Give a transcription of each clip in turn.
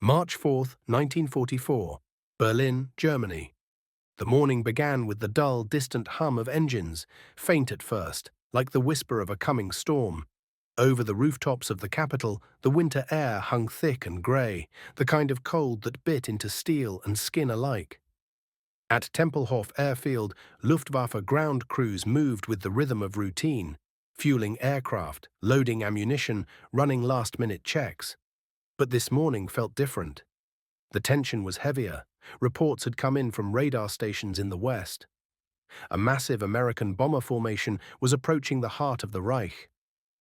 March 4, 1944, Berlin, Germany. The morning began with the dull, distant hum of engines, faint at first, like the whisper of a coming storm. Over the rooftops of the capital, the winter air hung thick and grey, the kind of cold that bit into steel and skin alike. At Tempelhof Airfield, Luftwaffe ground crews moved with the rhythm of routine, fueling aircraft, loading ammunition, running last-minute checks. But this morning felt different. The tension was heavier. Reports had come in from radar stations in the west. A massive American bomber formation was approaching the heart of the Reich.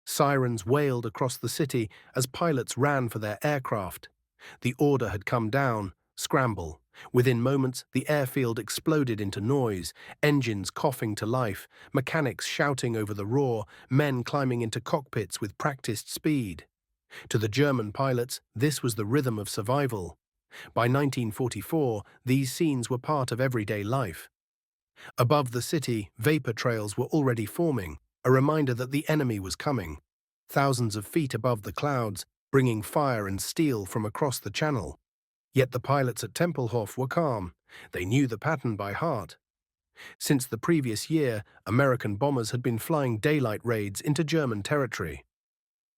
Sirens wailed across the city as pilots ran for their aircraft. The order had come down: scramble. Within moments, the airfield exploded into noise, engines coughing to life, mechanics shouting over the roar, men climbing into cockpits with practiced speed. To the German pilots, this was the rhythm of survival. By 1944, these scenes were part of everyday life. Above the city, vapor trails were already forming, a reminder that the enemy was coming. Thousands of feet above the clouds, bringing fire and steel from across the channel. Yet the pilots at Tempelhof were calm. They knew the pattern by heart. Since the previous year, American bombers had been flying daylight raids into German territory.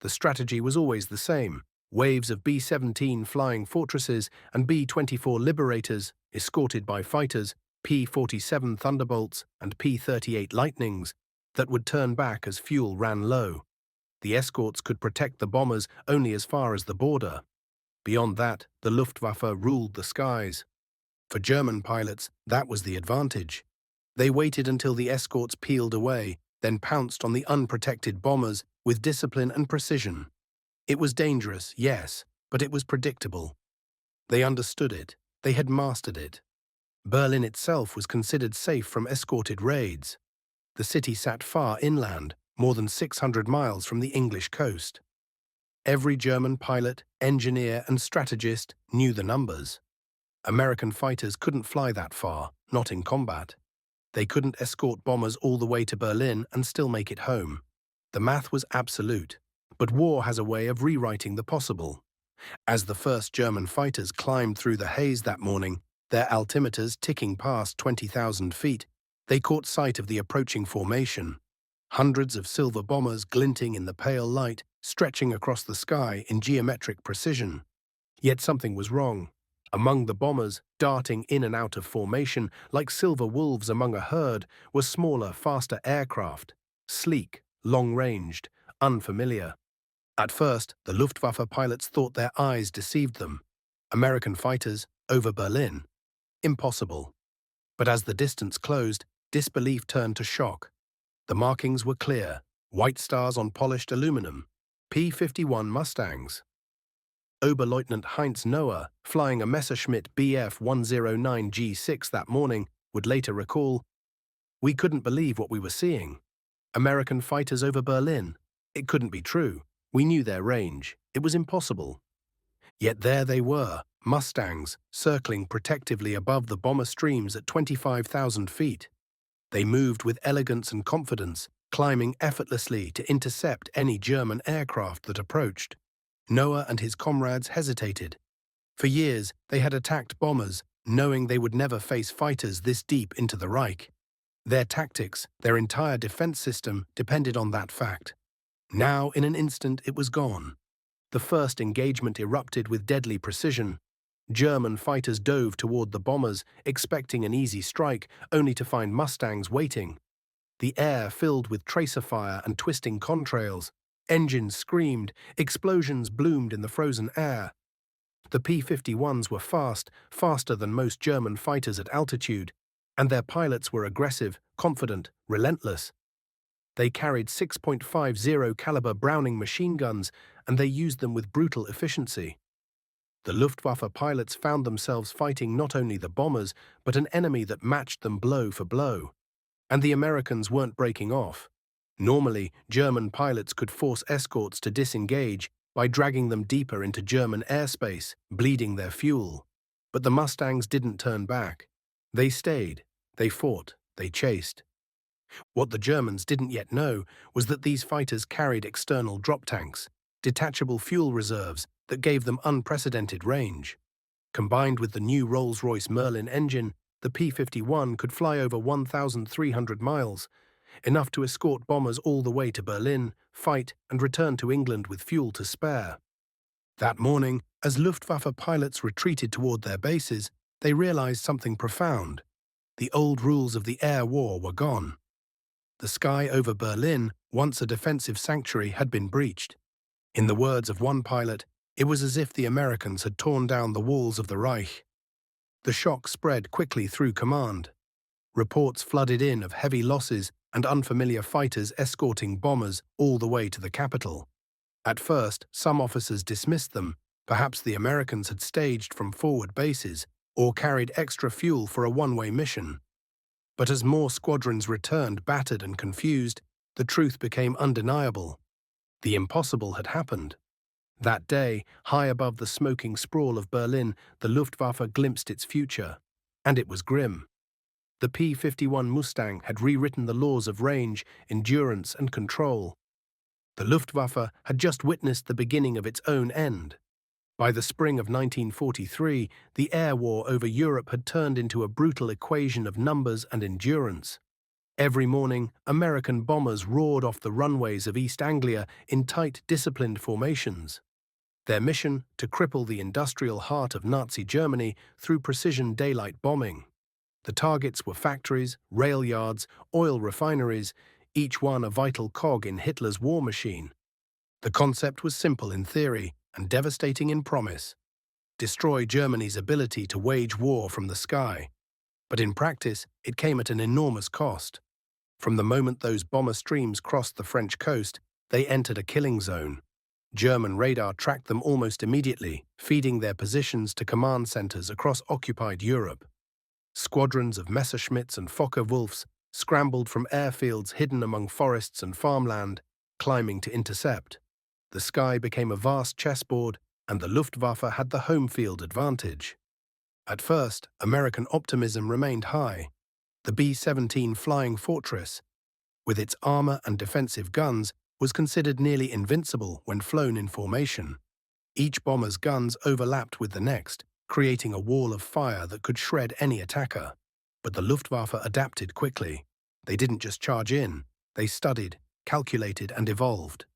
The strategy was always the same: waves of B-17 flying fortresses and B-24 Liberators, escorted by fighters, P-47 Thunderbolts and P-38 Lightnings, that would turn back as fuel ran low. The escorts could protect the bombers only as far as the border. Beyond that, the Luftwaffe ruled the skies. For German pilots, that was the advantage. They waited until the escorts peeled away, then pounced on the unprotected bombers with discipline and precision. It was dangerous, yes, but it was predictable. They understood it. They had mastered it. Berlin itself was considered safe from escorted raids. The city sat far inland, more than 600 miles from the English coast. Every German pilot, engineer, and strategist knew the numbers. American fighters couldn't fly that far, not in combat. They couldn't escort bombers all the way to Berlin and still make it home. The math was absolute, but war has a way of rewriting the possible. As the first German fighters climbed through the haze that morning, their altimeters ticking past 20,000 feet, they caught sight of the approaching formation. Hundreds of silver bombers glinting in the pale light, stretching across the sky in geometric precision. Yet something was wrong. Among the bombers, darting in and out of formation like silver wolves among a herd, were smaller, faster aircraft. Sleek, long-ranged, unfamiliar. At first, the Luftwaffe pilots thought their eyes deceived them. American fighters, over Berlin. Impossible. But as the distance closed, disbelief turned to shock. The markings were clear: white stars on polished aluminum. P-51 Mustangs. Oberleutnant Heinz Noah, flying a Messerschmitt Bf 109G6 that morning, would later recall, "We couldn't believe what we were seeing. American fighters over Berlin. It couldn't be true. We knew their range. It was impossible." Yet there they were, Mustangs, circling protectively above the bomber streams at 25,000 feet. They moved with elegance and confidence, climbing effortlessly to intercept any German aircraft that approached. Noah and his comrades hesitated. For years, they had attacked bombers, knowing they would never face fighters this deep into the Reich. Their tactics, their entire defense system, depended on that fact. Now, in an instant, it was gone. The first engagement erupted with deadly precision. German fighters dove toward the bombers, expecting an easy strike, only to find Mustangs waiting. The air filled with tracer fire and twisting contrails. Engines screamed, explosions bloomed in the frozen air. The P-51s were fast, faster than most German fighters at altitude, and their pilots were aggressive, confident, relentless. They carried 6.50 caliber Browning machine guns, and they used them with brutal efficiency. The Luftwaffe pilots found themselves fighting not only the bombers, but an enemy that matched them blow for blow. And the Americans weren't breaking off. Normally, German pilots could force escorts to disengage by dragging them deeper into German airspace, bleeding their fuel. But the Mustangs didn't turn back. They stayed, they fought, they chased. What the Germans didn't yet know was that these fighters carried external drop tanks, detachable fuel reserves, that gave them unprecedented range. Combined with the new Rolls-Royce Merlin engine, the P-51 could fly over 1,300 miles, enough to escort bombers all the way to Berlin, fight, and return to England with fuel to spare. That morning, as Luftwaffe pilots retreated toward their bases, they realized something profound. The old rules of the air war were gone. The sky over Berlin, once a defensive sanctuary, had been breached. In the words of one pilot, it was as if the Americans had torn down the walls of the Reich. The shock spread quickly through command. Reports flooded in of heavy losses and unfamiliar fighters escorting bombers all the way to the capital. At first, some officers dismissed them. Perhaps the Americans had staged from forward bases or carried extra fuel for a one-way mission. But as more squadrons returned battered and confused, the truth became undeniable. The impossible had happened. That day, high above the smoking sprawl of Berlin, the Luftwaffe glimpsed its future, and it was grim. The P-51 Mustang had rewritten the laws of range, endurance, and control. The Luftwaffe had just witnessed the beginning of its own end. By the spring of 1943, the air war over Europe had turned into a brutal equation of numbers and endurance. Every morning, American bombers roared off the runways of East Anglia in tight, disciplined formations. Their mission, to cripple the industrial heart of Nazi Germany through precision daylight bombing. The targets were factories, rail yards, oil refineries, each one a vital cog in Hitler's war machine. The concept was simple in theory and devastating in promise: destroy Germany's ability to wage war from the sky. But in practice, it came at an enormous cost. From the moment those bomber streams crossed the French coast, they entered a killing zone. German radar tracked them almost immediately, feeding their positions to command centers across occupied Europe. Squadrons of Messerschmitts and Focke-Wulfs scrambled from airfields hidden among forests and farmland, climbing to intercept. The sky became a vast chessboard, and the Luftwaffe had the home field advantage. At first, American optimism remained high. The B-17 Flying Fortress, with its armor and defensive guns, was considered nearly invincible when flown in formation. Each bomber's guns overlapped with the next, creating a wall of fire that could shred any attacker. But the Luftwaffe adapted quickly. They didn't just charge in, they studied, calculated, and evolved.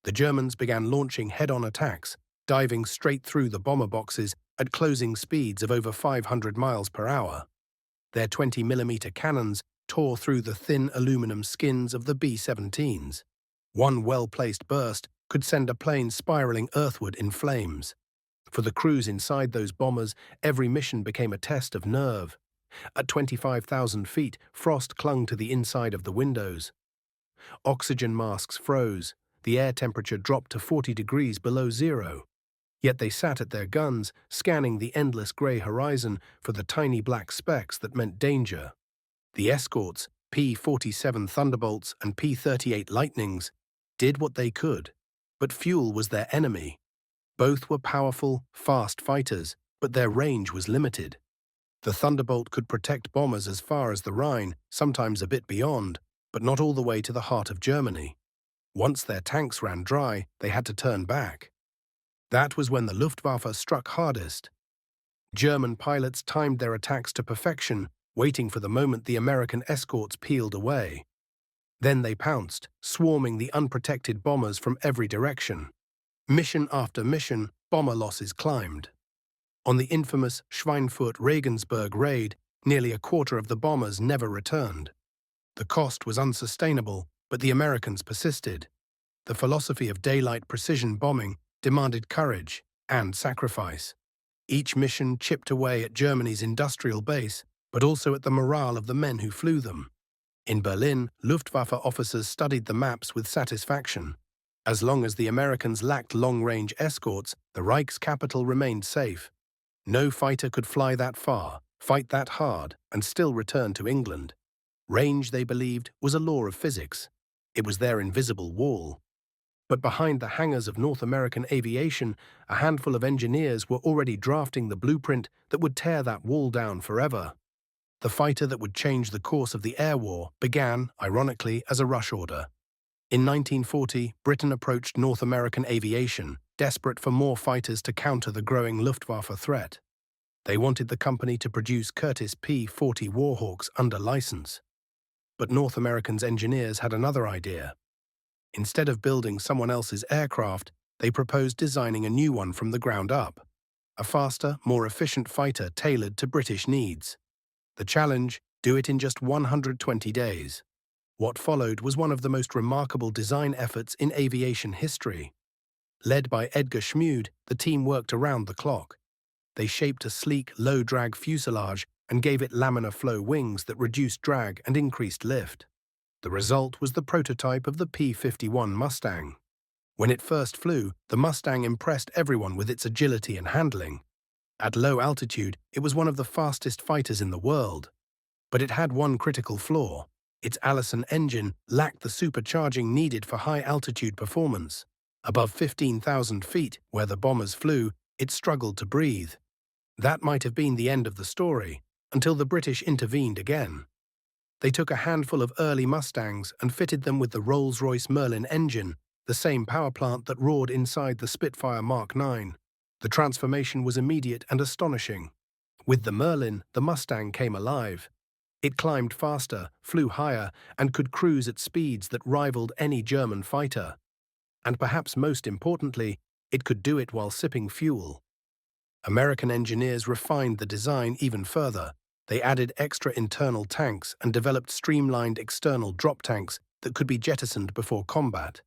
The Germans began launching head-on attacks, diving straight through the bomber boxes at closing speeds of over 500 miles per hour. Their 20mm cannons tore through the thin aluminum skins of the B-17s. One well-placed burst could send a plane spiraling earthward in flames. For the crews inside those bombers, every mission became a test of nerve. At 25,000 feet, frost clung to the inside of the windows. Oxygen masks froze. The air temperature dropped to 40 degrees below zero. Yet they sat at their guns, scanning the endless grey horizon for the tiny black specks that meant danger. The escorts, P-47 Thunderbolts and P-38 Lightnings, did what they could, but fuel was their enemy. Both were powerful, fast fighters, but their range was limited. The Thunderbolt could protect bombers as far as the Rhine, sometimes a bit beyond, but not all the way to the heart of Germany. Once their tanks ran dry, they had to turn back. That was when the Luftwaffe struck hardest. German pilots timed their attacks to perfection, waiting for the moment the American escorts peeled away. Then they pounced, swarming the unprotected bombers from every direction. Mission after mission, bomber losses climbed. On the infamous Schweinfurt-Regensburg raid, nearly a quarter of the bombers never returned. The cost was unsustainable, but the Americans persisted. The philosophy of daylight precision bombing demanded courage and sacrifice. Each mission chipped away at Germany's industrial base, but also at the morale of the men who flew them. In Berlin, Luftwaffe officers studied the maps with satisfaction. As long as the Americans lacked long-range escorts, the Reich's capital remained safe. No fighter could fly that far, fight that hard, and still return to England. Range, they believed, was a law of physics. It was their invisible wall. But behind the hangars of North American aviation, a handful of engineers were already drafting the blueprint that would tear that wall down forever. The fighter that would change the course of the air war began, ironically, as a rush order. In 1940, Britain approached North American aviation, desperate for more fighters to counter the growing Luftwaffe threat. They wanted the company to produce Curtiss P-40 Warhawks under license. But North Americans' engineers had another idea. Instead of building someone else's aircraft, they proposed designing a new one from the ground up. A faster, more efficient fighter tailored to British needs. The challenge: do it in just 120 days. What followed was one of the most remarkable design efforts in aviation history. Led by Edgar Schmude, the team worked around the clock. They shaped a sleek, low-drag fuselage and gave it laminar flow wings that reduced drag and increased lift. The result was the prototype of the P-51 Mustang. When it first flew, the Mustang impressed everyone with its agility and handling. At low altitude, it was one of the fastest fighters in the world. But it had one critical flaw. Its Allison engine lacked the supercharging needed for high-altitude performance. Above 15,000 feet, where the bombers flew, it struggled to breathe. That might have been the end of the story, until the British intervened again. They took a handful of early Mustangs and fitted them with the Rolls-Royce Merlin engine, the same power plant that roared inside the Spitfire Mark IX. The transformation was immediate and astonishing. With the Merlin, the Mustang came alive. It climbed faster, flew higher, and could cruise at speeds that rivaled any German fighter. And perhaps most importantly, it could do it while sipping fuel. American engineers refined the design even further. They added extra internal tanks and developed streamlined external drop tanks that could be jettisoned before combat.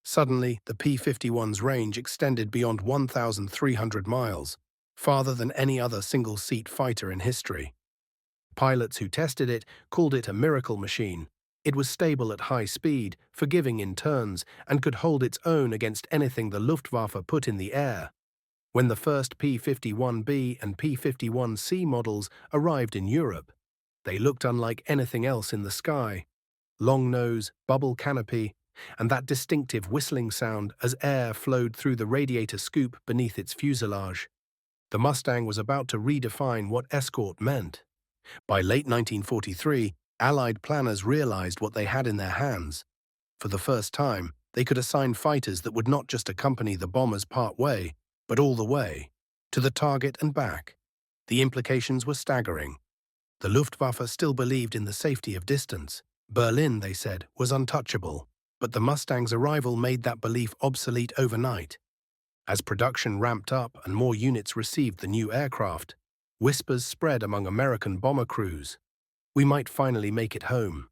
Suddenly, the P-51's range extended beyond 1,300 miles, farther than any other single-seat fighter in history. Pilots who tested it called it a miracle machine. It was stable at high speed, forgiving in turns, and could hold its own against anything the Luftwaffe put in the air. When the first P-51B and P-51C models arrived in Europe, they looked unlike anything else in the sky. Long nose, bubble canopy, and that distinctive whistling sound as air flowed through the radiator scoop beneath its fuselage. The Mustang was about to redefine what escort meant. By late 1943, Allied planners realized what they had in their hands. For the first time, they could assign fighters that would not just accompany the bombers part way, but all the way, to the target and back. The implications were staggering. The Luftwaffe still believed in the safety of distance. Berlin, they said, was untouchable, but the Mustang's arrival made that belief obsolete overnight. As production ramped up and more units received the new aircraft, whispers spread among American bomber crews. We might finally make it home.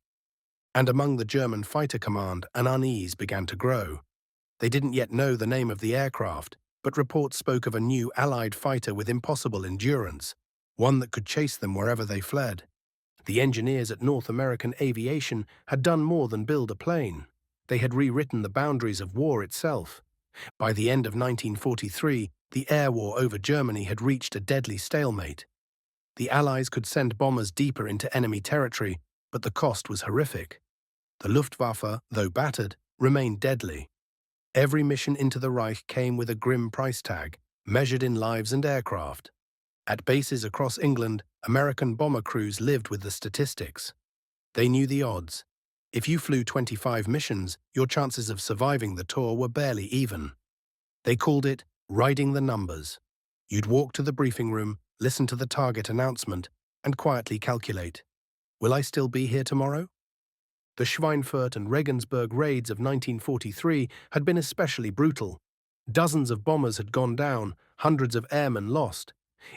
And among the German fighter command, an unease began to grow. They didn't yet know the name of the aircraft, but reports spoke of a new Allied fighter with impossible endurance, one that could chase them wherever they fled. The engineers at North American Aviation had done more than build a plane. They had rewritten the boundaries of war itself. By the end of 1943, the air war over Germany had reached a deadly stalemate. The Allies could send bombers deeper into enemy territory, but the cost was horrific. The Luftwaffe, though battered, remained deadly. Every mission into the Reich came with a grim price tag, measured in lives and aircraft. At bases across England, American bomber crews lived with the statistics. They knew the odds. If you flew 25 missions, your chances of surviving the tour were barely even. They called it riding the numbers. You'd walk to the briefing room, listen to the target announcement, and quietly calculate, will I still be here tomorrow? The Schweinfurt and Regensburg raids of 1943 had been especially brutal. Dozens of bombers had gone down, hundreds of airmen lost.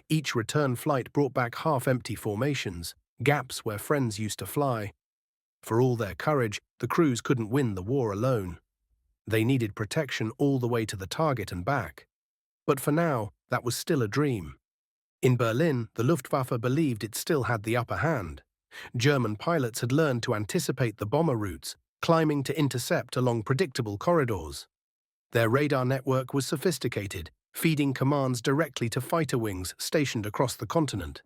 Each return flight brought back half-empty formations, gaps where friends used to fly. For all their courage, the crews couldn't win the war alone. They needed protection all the way to the target and back. But for now, that was still a dream. In Berlin, the Luftwaffe believed it still had the upper hand. German pilots had learned to anticipate the bomber routes, climbing to intercept along predictable corridors. Their radar network was sophisticated, feeding commands directly to fighter wings stationed across the continent.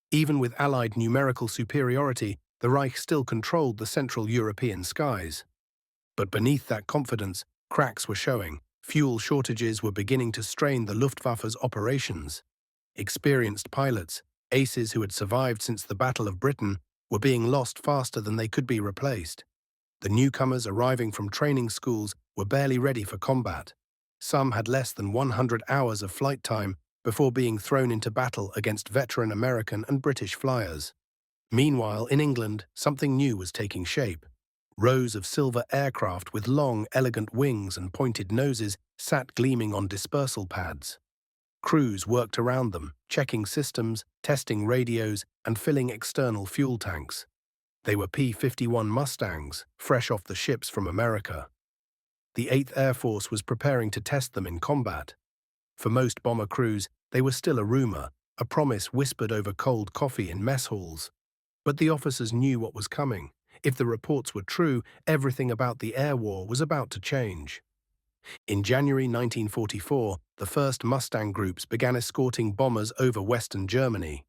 Even with Allied numerical superiority, the Reich still controlled the Central European skies. But beneath that confidence, cracks were showing. Fuel shortages were beginning to strain the Luftwaffe's operations. Experienced pilots, aces who had survived since the Battle of Britain, were being lost faster than they could be replaced. The newcomers arriving from training schools were barely ready for combat. Some had less than 100 hours of flight time before being thrown into battle against veteran American and British flyers. Meanwhile, in England, something new was taking shape. Rows of silver aircraft with long, elegant wings and pointed noses sat gleaming on dispersal pads. Crews worked around them, checking systems, testing radios, and filling external fuel tanks. They were P-51 Mustangs, fresh off the ships from America. The 8th Air Force was preparing to test them in combat. For most bomber crews, they were still a rumor, a promise whispered over cold coffee in mess halls. But the officers knew what was coming. If the reports were true, everything about the air war was about to change. In January 1944, the first Mustang groups began escorting bombers over Western Germany.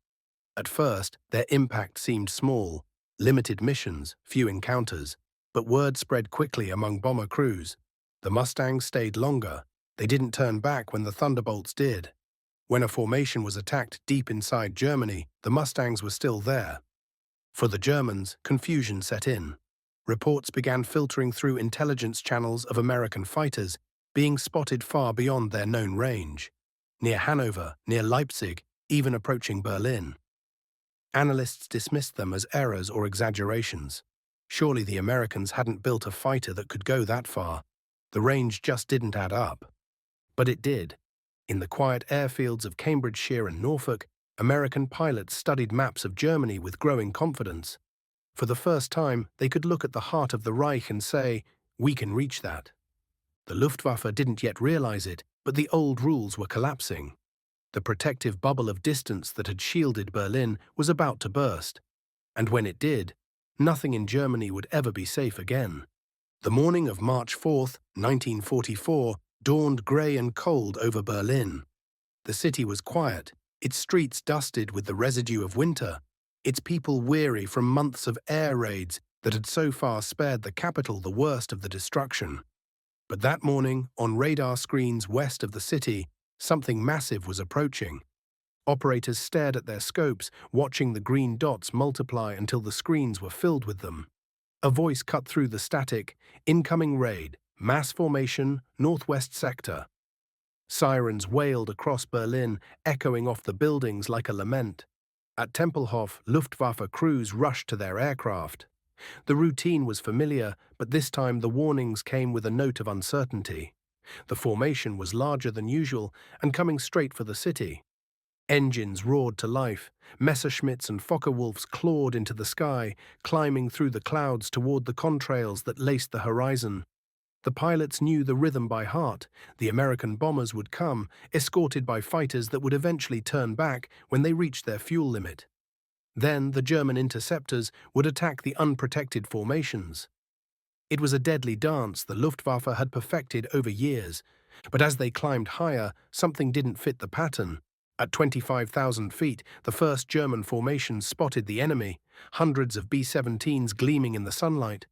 At first, their impact seemed small, limited missions, few encounters, but word spread quickly among bomber crews. The Mustangs stayed longer. They didn't turn back when the Thunderbolts did. When a formation was attacked deep inside Germany, the Mustangs were still there. For the Germans, confusion set in. Reports began filtering through intelligence channels of American fighters being spotted far beyond their known range, near Hanover, near Leipzig, even approaching Berlin. Analysts dismissed them as errors or exaggerations. Surely the Americans hadn't built a fighter that could go that far. The range just didn't add up. But it did. In the quiet airfields of Cambridgeshire and Norfolk, American pilots studied maps of Germany with growing confidence. For the first time, they could look at the heart of the Reich and say, "We can reach that." The Luftwaffe didn't yet realize it, but the old rules were collapsing. The protective bubble of distance that had shielded Berlin was about to burst. And when it did, nothing in Germany would ever be safe again. The morning of March 4th, 1944, dawned grey and cold over Berlin. The city was quiet, its streets dusted with the residue of winter, its people weary from months of air raids that had so far spared the capital the worst of the destruction. But that morning, on radar screens west of the city, something massive was approaching. Operators stared at their scopes, watching the green dots multiply until the screens were filled with them. A voice cut through the static, "Incoming raid, mass formation, northwest sector." Sirens wailed across Berlin, echoing off the buildings like a lament. At Tempelhof, Luftwaffe crews rushed to their aircraft. The routine was familiar, but this time the warnings came with a note of uncertainty. The formation was larger than usual and coming straight for the city. Engines roared to life. Messerschmitts and Focke-Wulfs clawed into the sky, climbing through the clouds toward the contrails that laced the horizon. The pilots knew the rhythm by heart. The American bombers would come, escorted by fighters that would eventually turn back when they reached their fuel limit. Then the German interceptors would attack the unprotected formations. It was a deadly dance the Luftwaffe had perfected over years, but as they climbed higher, something didn't fit the pattern. At 25,000 feet, the first German formations spotted the enemy, hundreds of B-17s gleaming in the sunlight.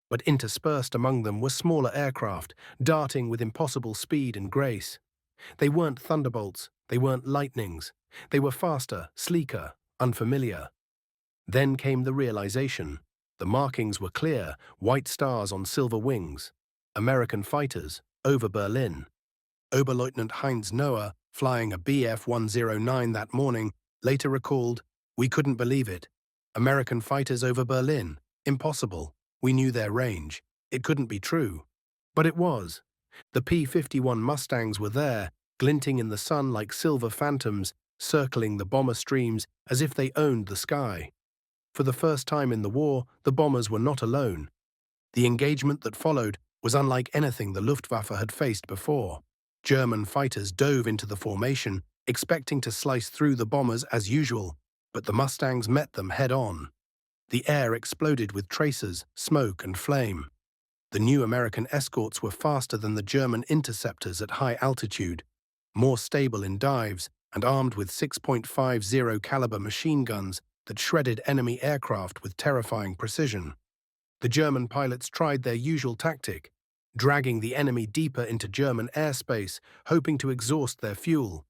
But interspersed among them were smaller aircraft, darting with impossible speed and grace. They weren't Thunderbolts, they weren't Lightnings. They were faster, sleeker, unfamiliar. Then came the realization. The markings were clear, white stars on silver wings. American fighters, over Berlin. Oberleutnant Heinz Noah, flying a Bf-109 that morning, later recalled, "We couldn't believe it. American fighters over Berlin. Impossible. We knew their range. It couldn't be true." But it was. The P-51 Mustangs were there, glinting in the sun like silver phantoms, circling the bomber streams as if they owned the sky. For the first time in the war, the bombers were not alone. The engagement that followed was unlike anything the Luftwaffe had faced before. German fighters dove into the formation, expecting to slice through the bombers as usual, but the Mustangs met them head-on. The air exploded with tracers, smoke, and flame. The new American escorts were faster than the German interceptors at high altitude, more stable in dives, and armed with 6.50 caliber machine guns that shredded enemy aircraft with terrifying precision. The German pilots tried their usual tactic, dragging the enemy deeper into German airspace, hoping to exhaust their fuel.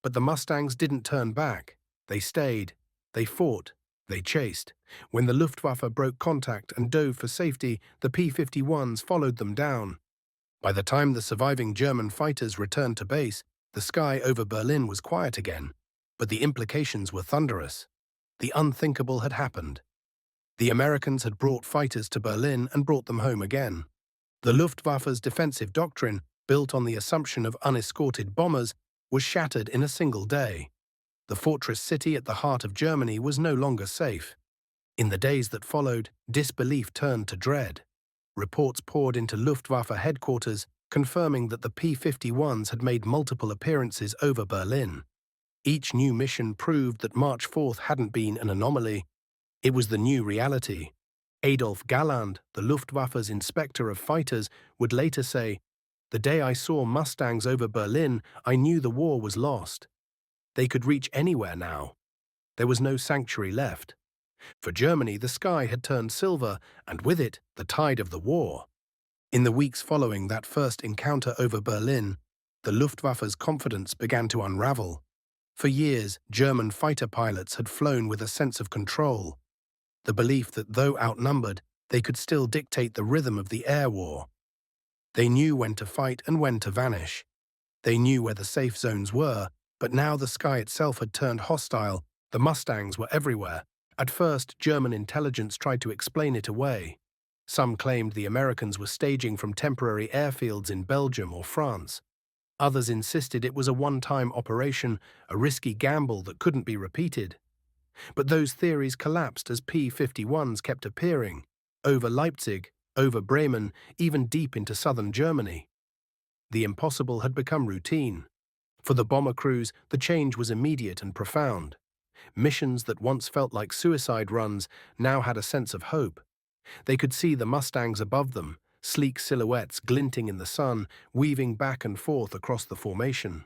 But the Mustangs didn't turn back. They stayed. They fought. They chased. When the Luftwaffe broke contact and dove for safety, the P-51s followed them down. By the time the surviving German fighters returned to base, the sky over Berlin was quiet again. But the implications were thunderous. The unthinkable had happened. The Americans had brought fighters to Berlin and brought them home again. The Luftwaffe's defensive doctrine, built on the assumption of unescorted bombers, was shattered in a single day. The fortress city at the heart of Germany was no longer safe. In the days that followed, disbelief turned to dread. Reports poured into Luftwaffe headquarters, confirming that the P-51s had made multiple appearances over Berlin. Each new mission proved that March 4th hadn't been an anomaly. It was the new reality. Adolf Galland, the Luftwaffe's inspector of fighters, would later say, "The day I saw Mustangs over Berlin, I knew the war was lost. They could reach anywhere now. There was no sanctuary left." For Germany, the sky had turned silver, and with it, the tide of the war. In the weeks following that first encounter over Berlin, the Luftwaffe's confidence began to unravel. For years, German fighter pilots had flown with a sense of control, the belief that though outnumbered, they could still dictate the rhythm of the air war. They knew when to fight and when to vanish. They knew where the safe zones were, but now the sky itself had turned hostile. The Mustangs were everywhere. At first, German intelligence tried to explain it away. Some claimed the Americans were staging from temporary airfields in Belgium or France. Others insisted it was a one-time operation, a risky gamble that couldn't be repeated. But those theories collapsed as P-51s kept appearing, over Leipzig, over Bremen, even deep into southern Germany. The impossible had become routine. For the bomber crews, the change was immediate and profound. Missions that once felt like suicide runs now had a sense of hope. They could see the Mustangs above them, sleek silhouettes glinting in the sun, weaving back and forth across the formation.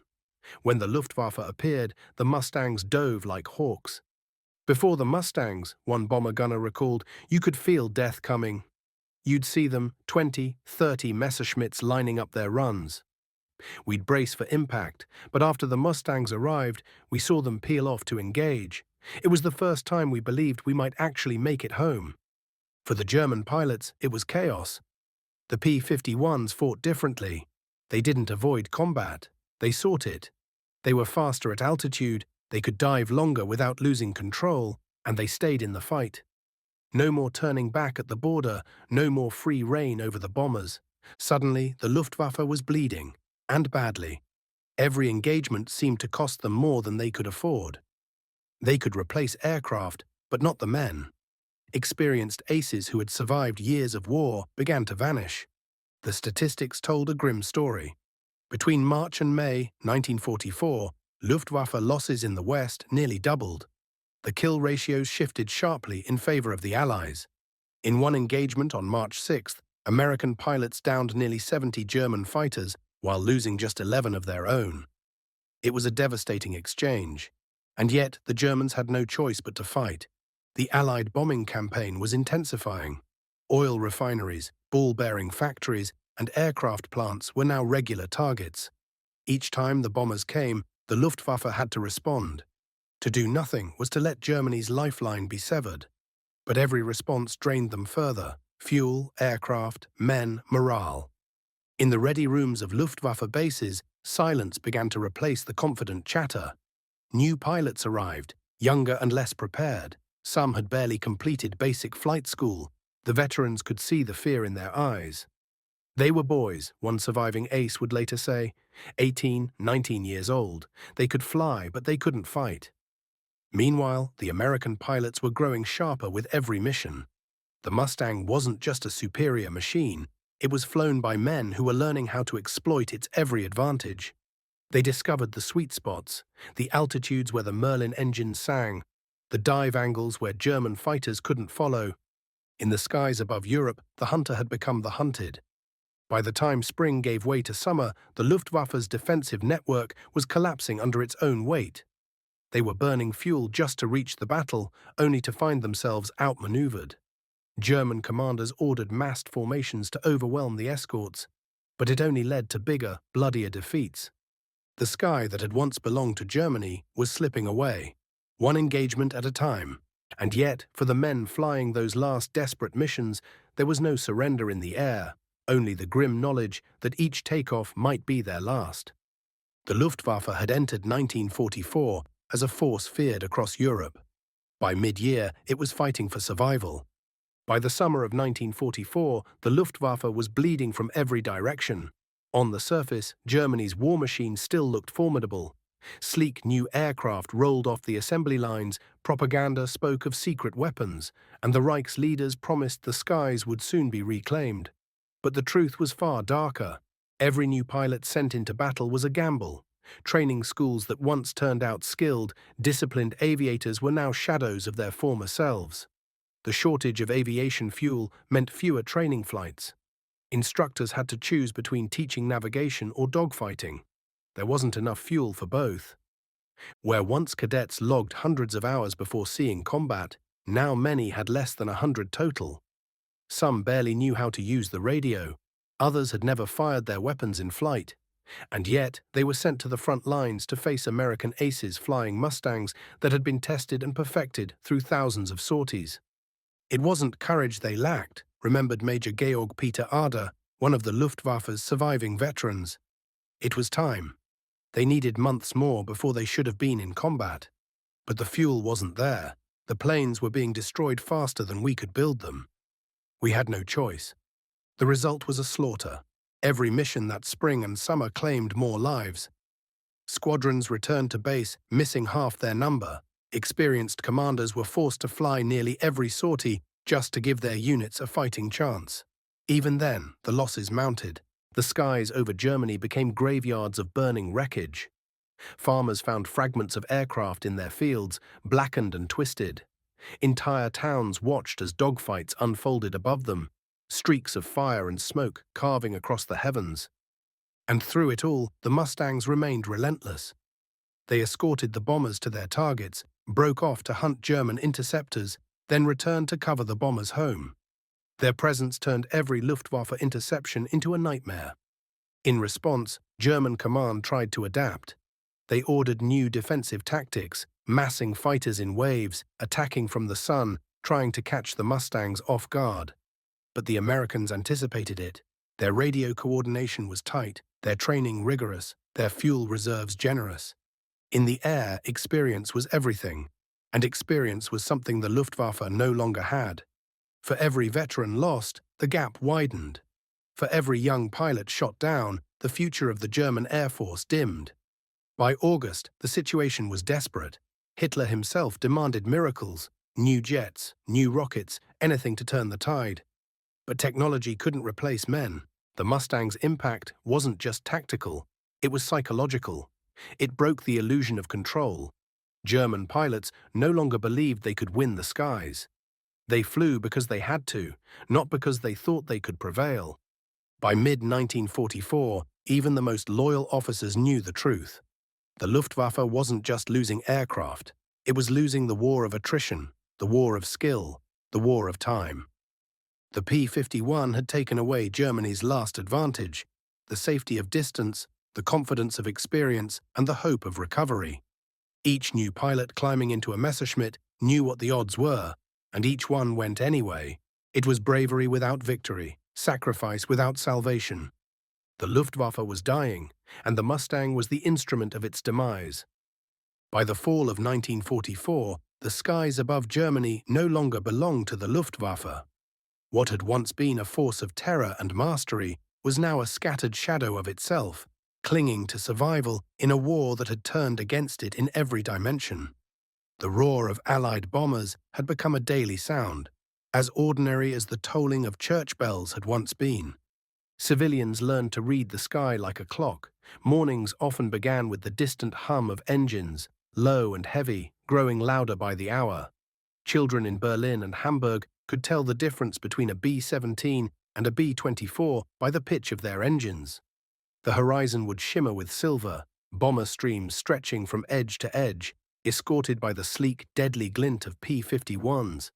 When the Luftwaffe appeared, the Mustangs dove like hawks. Before the Mustangs, one bomber gunner recalled, you could feel death coming. You'd see them, 20, 30 Messerschmitts lining up their runs. We'd brace for impact, but after the Mustangs arrived, we saw them peel off to engage. It was the first time we believed we might actually make it home. For the German pilots, it was chaos. The P-51s fought differently. They didn't avoid combat. They sought it. They were faster at altitude, they could dive longer without losing control, and they stayed in the fight. No more turning back at the border, no more free rein over the bombers. Suddenly, the Luftwaffe was bleeding, and badly. Every engagement seemed to cost them more than they could afford. They could replace aircraft, but not the men. Experienced aces who had survived years of war began to vanish. The statistics told a grim story. Between March and May 1944, Luftwaffe losses in the West nearly doubled. The kill ratios shifted sharply in favor of the Allies. In one engagement on March 6th, American pilots downed nearly 70 German fighters while losing just 11 of their own. It was a devastating exchange. And yet, the Germans had no choice but to fight. The Allied bombing campaign was intensifying. Oil refineries, ball-bearing factories, and aircraft plants were now regular targets. Each time the bombers came, the Luftwaffe had to respond. To do nothing was to let Germany's lifeline be severed. But every response drained them further: fuel, aircraft, men, morale. In the ready rooms of Luftwaffe bases, silence began to replace the confident chatter. New pilots arrived, younger and less prepared. Some had barely completed basic flight school. The veterans could see the fear in their eyes. They were boys, one surviving ace would later say, 18, 19 years old. They could fly, but they couldn't fight. Meanwhile, the American pilots were growing sharper with every mission. The Mustang wasn't just a superior machine. It was flown by men who were learning how to exploit its every advantage. They discovered the sweet spots, the altitudes where the Merlin engines sang, the dive angles where German fighters couldn't follow. In the skies above Europe, the hunter had become the hunted. By the time spring gave way to summer, the Luftwaffe's defensive network was collapsing under its own weight. They were burning fuel just to reach the battle, only to find themselves outmaneuvered. German commanders ordered massed formations to overwhelm the escorts, but it only led to bigger, bloodier defeats. The sky that had once belonged to Germany was slipping away, one engagement at a time, And yet, for the men flying those last desperate missions, there was no surrender in the air, only the grim knowledge that each takeoff might be their last. The Luftwaffe had entered 1944 as a force feared across Europe. By mid-year, it was fighting for survival. By the summer of 1944, the Luftwaffe was bleeding from every direction. On the surface, Germany's war machine still looked formidable. Sleek new aircraft rolled off the assembly lines, propaganda spoke of secret weapons, and the Reich's leaders promised the skies would soon be reclaimed. But the truth was far darker. Every new pilot sent into battle was a gamble. Training schools that once turned out skilled, disciplined aviators were now shadows of their former selves. The shortage of aviation fuel meant fewer training flights. Instructors had to choose between teaching navigation or dogfighting. There wasn't enough fuel for both. Where once cadets logged hundreds of hours before seeing combat, now many had less than 100 total. Some barely knew how to use the radio. Others had never fired their weapons in flight. And yet, they were sent to the front lines to face American aces flying Mustangs that had been tested and perfected through thousands of sorties. It wasn't courage they lacked, remembered Major Georg Peter Ader, one of the Luftwaffe's surviving veterans. It was time. They needed months more before they should have been in combat. But the fuel wasn't there. The planes were being destroyed faster than we could build them. We had no choice. The result was a slaughter. Every mission that spring and summer claimed more lives. Squadrons returned to base, missing half their number. Experienced commanders were forced to fly nearly every sortie just to give their units a fighting chance. Even then, the losses mounted. The skies over Germany became graveyards of burning wreckage. Farmers found fragments of aircraft in their fields, blackened and twisted. Entire towns watched as dogfights unfolded above them, streaks of fire and smoke carving across the heavens. And through it all, the Mustangs remained relentless. They escorted the bombers to their targets, broke off to hunt German interceptors, then returned to cover the bombers home. Their presence turned every Luftwaffe interception into a nightmare. In response, German command tried to adapt. They ordered new defensive tactics, massing fighters in waves, attacking from the sun, trying to catch the Mustangs off guard. But the Americans anticipated it. Their radio coordination was tight, their training rigorous, their fuel reserves generous. In the air, experience was everything, and experience was something the Luftwaffe no longer had. For every veteran lost, the gap widened. For every young pilot shot down, the future of the German Air Force dimmed. By August, the situation was desperate. Hitler himself demanded miracles, new jets, new rockets, anything to turn the tide. But technology couldn't replace men. The Mustang's impact wasn't just tactical, it was psychological. It broke the illusion of control. German pilots no longer believed they could win the skies. They flew because they had to, not because they thought they could prevail. By mid-1944, even the most loyal officers knew the truth. The Luftwaffe wasn't just losing aircraft, it was losing the war of attrition, the war of skill, the war of time. The P-51 had taken away Germany's last advantage, the safety of distance, the confidence of experience, and the hope of recovery. Each new pilot climbing into a Messerschmitt knew what the odds were, and each one went anyway. It was bravery without victory, sacrifice without salvation. The Luftwaffe was dying, and the Mustang was the instrument of its demise. By the fall of 1944, the skies above Germany no longer belonged to the Luftwaffe. What had once been a force of terror and mastery was now a scattered shadow of itself, clinging to survival in a war that had turned against it in every dimension. The roar of Allied bombers had become a daily sound, as ordinary as the tolling of church bells had once been. Civilians learned to read the sky like a clock. Mornings often began with the distant hum of engines, low and heavy, growing louder by the hour. Children in Berlin and Hamburg could tell the difference between a B-17 and a B-24 by the pitch of their engines. The horizon would shimmer with silver, bomber streams stretching from edge to edge, escorted by the sleek, deadly glint of P-51s.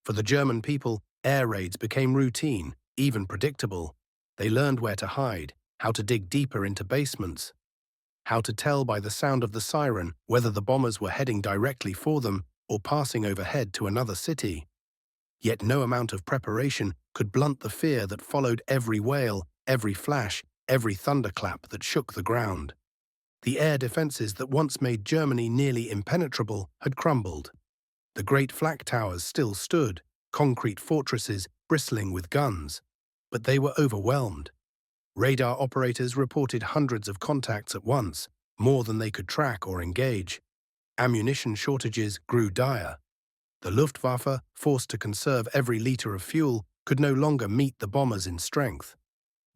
For the German people, air raids became routine, even predictable. They learned where to hide, how to dig deeper into basements, how to tell by the sound of the siren whether the bombers were heading directly for them or passing overhead to another city. Yet no amount of preparation could blunt the fear that followed every wail, every flash, every thunderclap that shook the ground. The air defenses that once made Germany nearly impenetrable had crumbled. The great flak towers still stood, concrete fortresses bristling with guns. But they were overwhelmed. Radar operators reported hundreds of contacts at once, more than they could track or engage. Ammunition shortages grew dire. The Luftwaffe, forced to conserve every liter of fuel, could no longer meet the bombers in strength.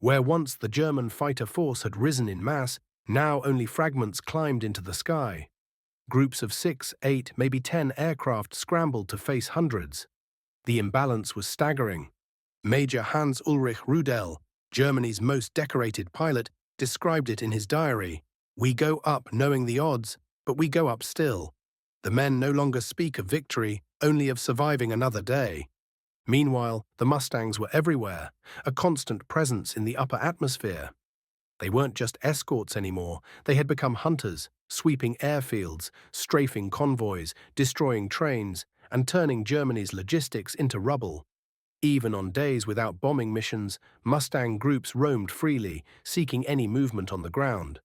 Where once the German fighter force had risen in mass, now only fragments climbed into the sky. Groups of 6, 8, maybe 10 aircraft scrambled to face hundreds. The imbalance was staggering. Major Hans-Ulrich Rudel, Germany's most decorated pilot, described it in his diary. "We go up knowing the odds, but we go up still. The men no longer speak of victory, only of surviving another day." Meanwhile, the Mustangs were everywhere, a constant presence in the upper atmosphere. They weren't just escorts anymore, they had become hunters, sweeping airfields, strafing convoys, destroying trains, and turning Germany's logistics into rubble. Even on days without bombing missions, Mustang groups roamed freely, seeking any movement on the ground.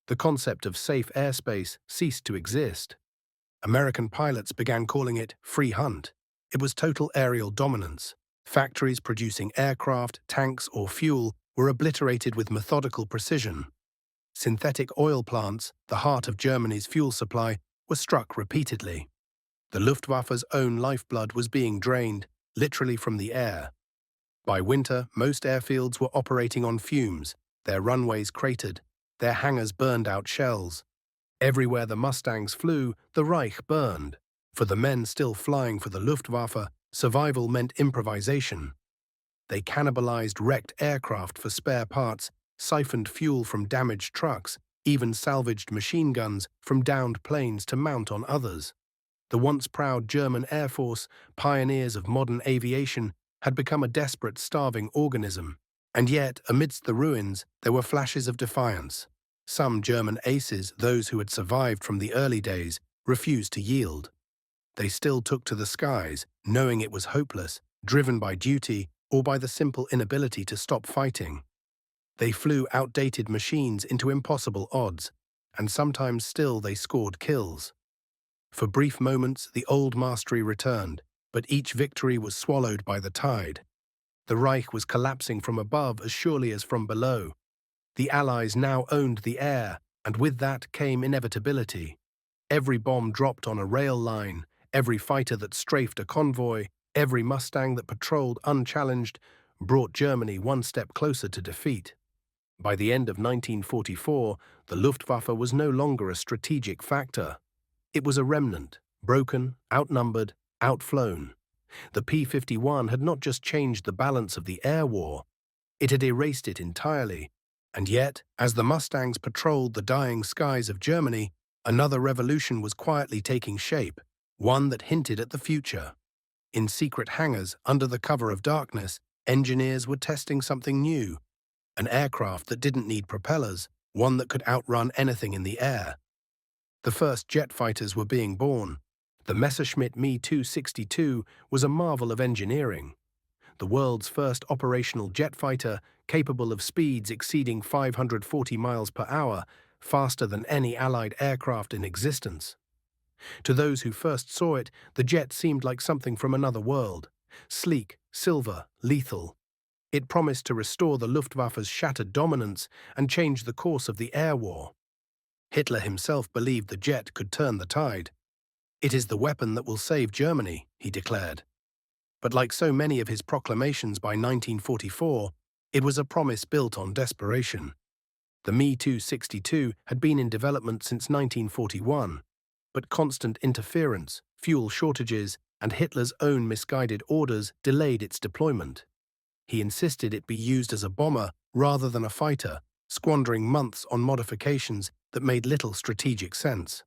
The concept of safe airspace ceased to exist. American pilots began calling it free hunt. It was total aerial dominance. Factories producing aircraft, tanks, or fuel were obliterated with methodical precision. Synthetic oil plants, the heart of Germany's fuel supply, were struck repeatedly. The Luftwaffe's own lifeblood was being drained, literally from the air. By winter, most airfields were operating on fumes, their runways cratered, their hangars burned out shells. Everywhere the Mustangs flew, the Reich burned. For the men still flying for the Luftwaffe, survival meant improvisation. They cannibalized wrecked aircraft for spare parts, siphoned fuel from damaged trucks, even salvaged machine guns from downed planes to mount on others. The once proud German Air Force, pioneers of modern aviation, had become a desperate, starving organism. And yet, amidst the ruins, there were flashes of defiance. Some German aces, those who had survived from the early days, refused to yield. They still took to the skies, knowing it was hopeless, driven by duty or by the simple inability to stop fighting. They flew outdated machines into impossible odds, and sometimes still they scored kills. For brief moments, the old mastery returned, but each victory was swallowed by the tide. The Reich was collapsing from above as surely as from below. The Allies now owned the air, and with that came inevitability. Every bomb dropped on a rail line, every fighter that strafed a convoy, every Mustang that patrolled unchallenged, brought Germany one step closer to defeat. By the end of 1944, the Luftwaffe was no longer a strategic factor. It was a remnant, broken, outnumbered, outflown. The P-51 had not just changed the balance of the air war, it had erased it entirely. And yet, as the Mustangs patrolled the dying skies of Germany, another revolution was quietly taking shape, one that hinted at the future. In secret hangars, under the cover of darkness, engineers were testing something new, an aircraft that didn't need propellers, one that could outrun anything in the air. The first jet fighters were being born. The Messerschmitt Me-262 was a marvel of engineering. The world's first operational jet fighter, capable of speeds exceeding 540 miles per hour, faster than any Allied aircraft in existence. To those who first saw it, the jet seemed like something from another world. Sleek, silver, lethal. It promised to restore the Luftwaffe's shattered dominance and change the course of the air war. Hitler himself believed the jet could turn the tide. "It is the weapon that will save Germany," he declared. But like so many of his proclamations by 1944, it was a promise built on desperation. The Me-262 had been in development since 1941, but constant interference, fuel shortages, and Hitler's own misguided orders delayed its deployment. He insisted it be used as a bomber rather than a fighter, squandering months on modifications that made little strategic sense.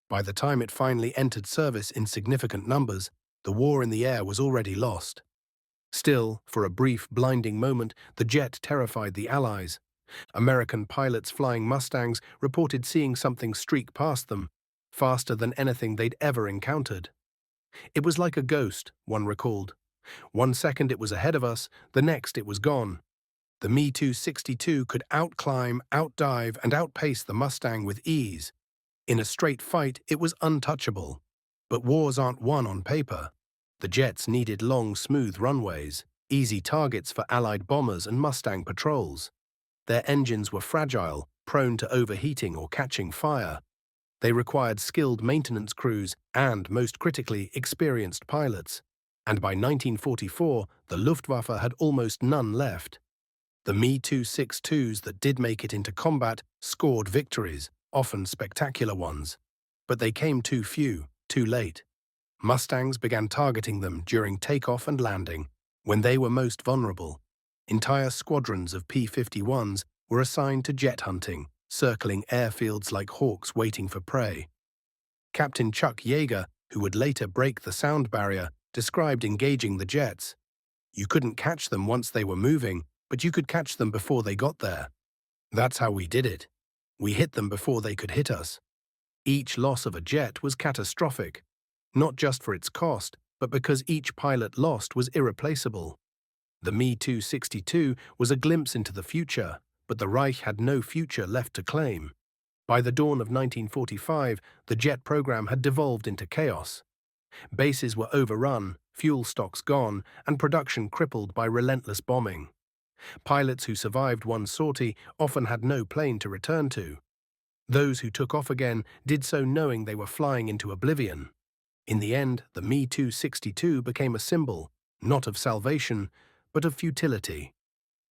By the time it finally entered service in significant numbers, the war in the air was already lost. Still, for a brief, blinding moment, the jet terrified the Allies. American pilots flying Mustangs reported seeing something streak past them, faster than anything they'd ever encountered. It was like a ghost, one recalled. One second it was ahead of us, the next it was gone. The Me-262 could outclimb, outdive, and outpace the Mustang with ease. In a straight fight, it was untouchable. But wars aren't won on paper. The jets needed long, smooth runways, easy targets for Allied bombers and Mustang patrols. Their engines were fragile, prone to overheating or catching fire. They required skilled maintenance crews and, most critically, experienced pilots. And by 1944, the Luftwaffe had almost none left. The Me-262s that did make it into combat scored victories, often spectacular ones. But they came too few, too late. Mustangs began targeting them during takeoff and landing, when they were most vulnerable. Entire squadrons of P-51s were assigned to jet hunting, circling airfields like hawks waiting for prey. Captain Chuck Yeager, who would later break the sound barrier, described engaging the jets. You couldn't catch them once they were moving, but you could catch them before they got there. That's how we did it. We hit them before they could hit us. Each loss of a jet was catastrophic, not just for its cost, but because each pilot lost was irreplaceable. The Me-262 was a glimpse into the future, but the Reich had no future left to claim. By the dawn of 1945, the jet program had devolved into chaos. Bases were overrun, fuel stocks gone, and production crippled by relentless bombing. Pilots who survived one sortie often had no plane to return to. Those who took off again did so knowing they were flying into oblivion. In the end, the Me-262 became a symbol, not of salvation, but of futility.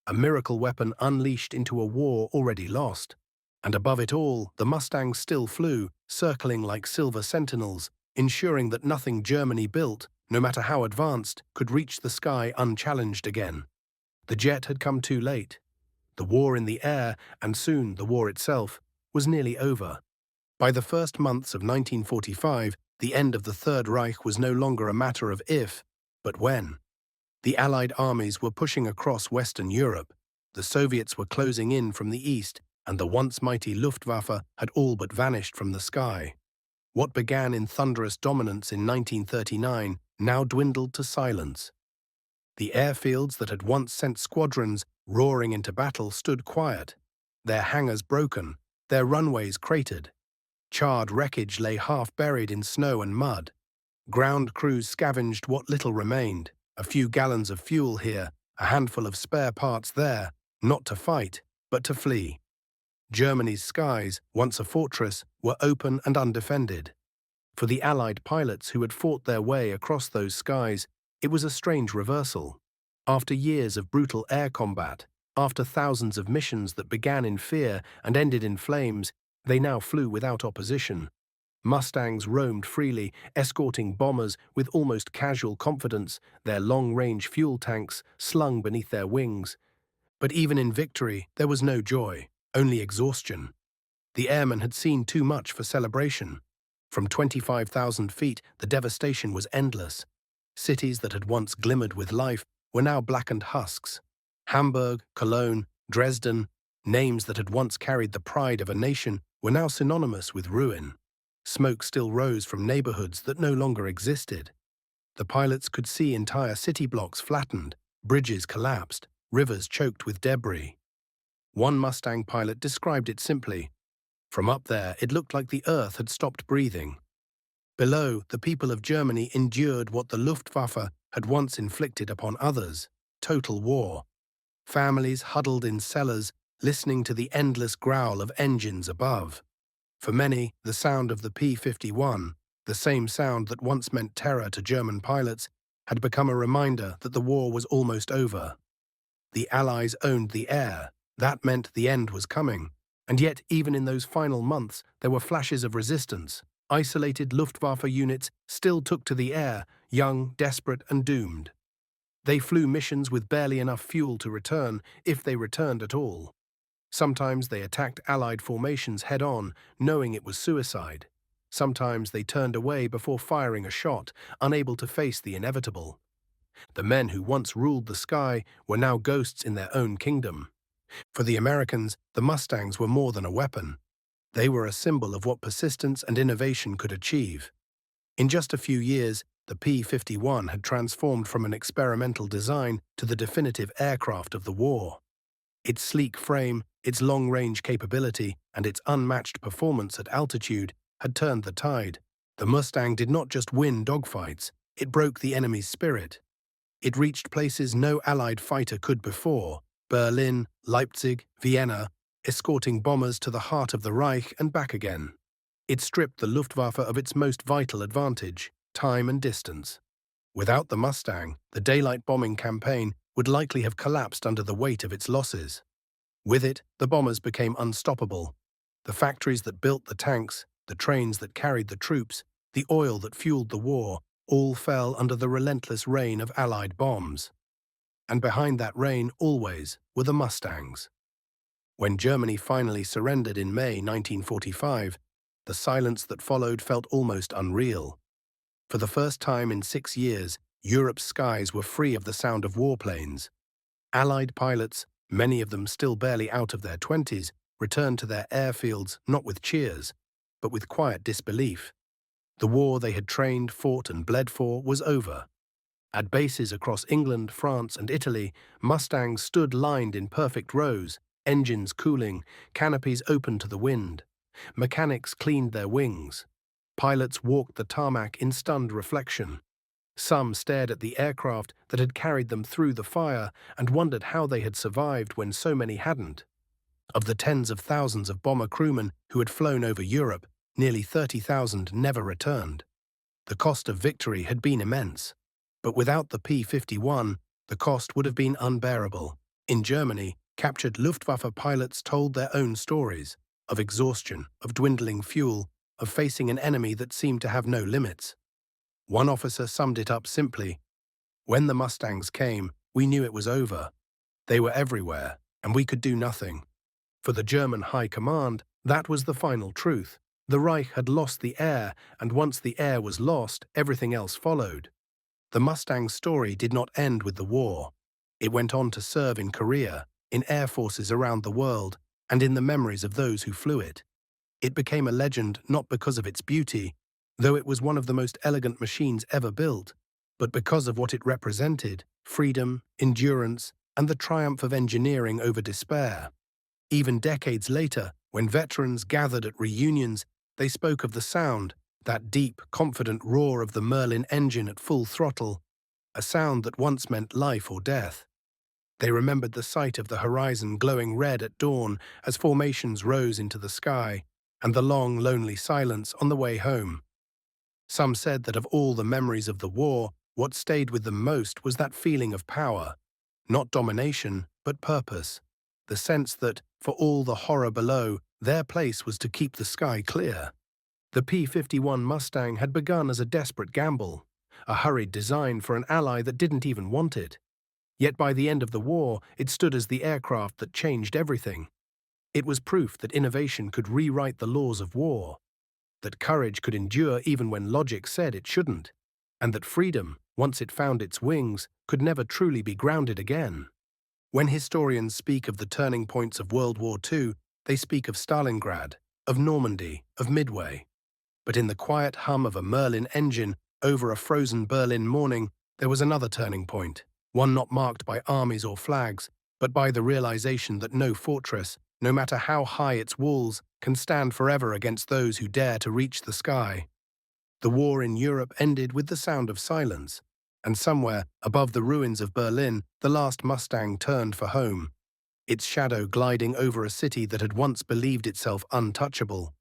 A miracle weapon unleashed into a war already lost. And above it all, the Mustangs still flew, circling like silver sentinels, ensuring that nothing Germany built, no matter how advanced, could reach the sky unchallenged again. The jet had come too late. The war in the air, and soon the war itself, was nearly over. By the first months of 1945, the end of the Third Reich was no longer a matter of if, but when. The Allied armies were pushing across Western Europe, the Soviets were closing in from the east, and the once mighty Luftwaffe had all but vanished from the sky. What began in thunderous dominance in 1939 now dwindled to silence. The airfields that had once sent squadrons roaring into battle stood quiet, their hangars broken, their runways cratered. Charred wreckage lay half buried in snow and mud. Ground crews scavenged what little remained, a few gallons of fuel here, a handful of spare parts there, not to fight, but to flee. Germany's skies, once a fortress, were open and undefended. For the Allied pilots who had fought their way across those skies, it was a strange reversal. After years of brutal air combat, after thousands of missions that began in fear and ended in flames, they now flew without opposition. Mustangs roamed freely, escorting bombers with almost casual confidence, their long-range fuel tanks slung beneath their wings. But even in victory, there was no joy, only exhaustion. The airmen had seen too much for celebration. From 25,000 feet, the devastation was endless. Cities that had once glimmered with life were now blackened husks. Hamburg, Cologne, Dresden, names that had once carried the pride of a nation, were now synonymous with ruin. Smoke still rose from neighborhoods that no longer existed. The pilots could see entire city blocks flattened, bridges collapsed, rivers choked with debris. One Mustang pilot described it simply. From up there, it looked like the earth had stopped breathing. Below, the people of Germany endured what the Luftwaffe had once inflicted upon others, total war. Families huddled in cellars, listening to the endless growl of engines above. For many, the sound of the P-51, the same sound that once meant terror to German pilots, had become a reminder that the war was almost over. The Allies owned the air. That meant the end was coming. And yet, even in those final months, there were flashes of resistance. Isolated Luftwaffe units still took to the air, young, desperate, and doomed. They flew missions with barely enough fuel to return, if they returned at all. Sometimes they attacked Allied formations head-on, knowing it was suicide. Sometimes they turned away before firing a shot, unable to face the inevitable. The men who once ruled the sky were now ghosts in their own kingdom. For the Americans, the Mustangs were more than a weapon. They were a symbol of what persistence and innovation could achieve. In just a few years, the P-51 had transformed from an experimental design to the definitive aircraft of the war. Its sleek frame, its long-range capability, and its unmatched performance at altitude had turned the tide. The Mustang did not just win dogfights, it broke the enemy's spirit. It reached places no Allied fighter could before: Berlin, Leipzig, Vienna, escorting bombers to the heart of the Reich and back again. It stripped the Luftwaffe of its most vital advantage: time and distance. Without the Mustang, the daylight bombing campaign would likely have collapsed under the weight of its losses. With it, the bombers became unstoppable. The factories that built the tanks, the trains that carried the troops, the oil that fueled the war, all fell under the relentless rain of Allied bombs. And behind that rain, always, were the Mustangs. When Germany finally surrendered in May 1945, the silence that followed felt almost unreal. For the first time in 6 years, Europe's skies were free of the sound of warplanes. Allied pilots, many of them still barely out of their 20s, returned to their airfields not with cheers, but with quiet disbelief. The war they had trained, fought, and bled for was over. At bases across England, France, and Italy, Mustangs stood lined in perfect rows, engines cooling, canopies open to the wind. Mechanics cleaned their wings. Pilots walked the tarmac in stunned reflection. Some stared at the aircraft that had carried them through the fire and wondered how they had survived when so many hadn't. Of the tens of thousands of bomber crewmen who had flown over Europe, nearly 30,000 never returned. The cost of victory had been immense. But without the P-51, the cost would have been unbearable. In Germany, captured Luftwaffe pilots told their own stories of exhaustion, of dwindling fuel, of facing an enemy that seemed to have no limits. One officer summed it up simply: "When the Mustangs came, we knew it was over. They were everywhere, and we could do nothing." For the German High Command, that was the final truth. The Reich had lost the air, and once the air was lost, everything else followed. The Mustang story did not end with the war. It went on to serve in Korea, in air forces around the world, and in the memories of those who flew it. It became a legend not because of its beauty, though it was one of the most elegant machines ever built, but because of what it represented: freedom, endurance, and the triumph of engineering over despair. Even decades later, when veterans gathered at reunions, they spoke of the sound, that deep, confident roar of the Merlin engine at full throttle, a sound that once meant life or death. They remembered the sight of the horizon glowing red at dawn as formations rose into the sky, and the long, lonely silence on the way home. Some said that of all the memories of the war, what stayed with them most was that feeling of power, not domination, but purpose, the sense that, for all the horror below, their place was to keep the sky clear. The P-51 Mustang had begun as a desperate gamble, a hurried design for an ally that didn't even want it. Yet by the end of the war, it stood as the aircraft that changed everything. It was proof that innovation could rewrite the laws of war, that courage could endure even when logic said it shouldn't, and that freedom, once it found its wings, could never truly be grounded again. When historians speak of the turning points of World War II, they speak of Stalingrad, of Normandy, of Midway. But in the quiet hum of a Merlin engine over a frozen Berlin morning, there was another turning point, one not marked by armies or flags, but by the realization that no fortress, no matter how high its walls, can stand forever against those who dare to reach the sky. The war in Europe ended with the sound of silence, and somewhere above the ruins of Berlin, the last Mustang turned for home, its shadow gliding over a city that had once believed itself untouchable.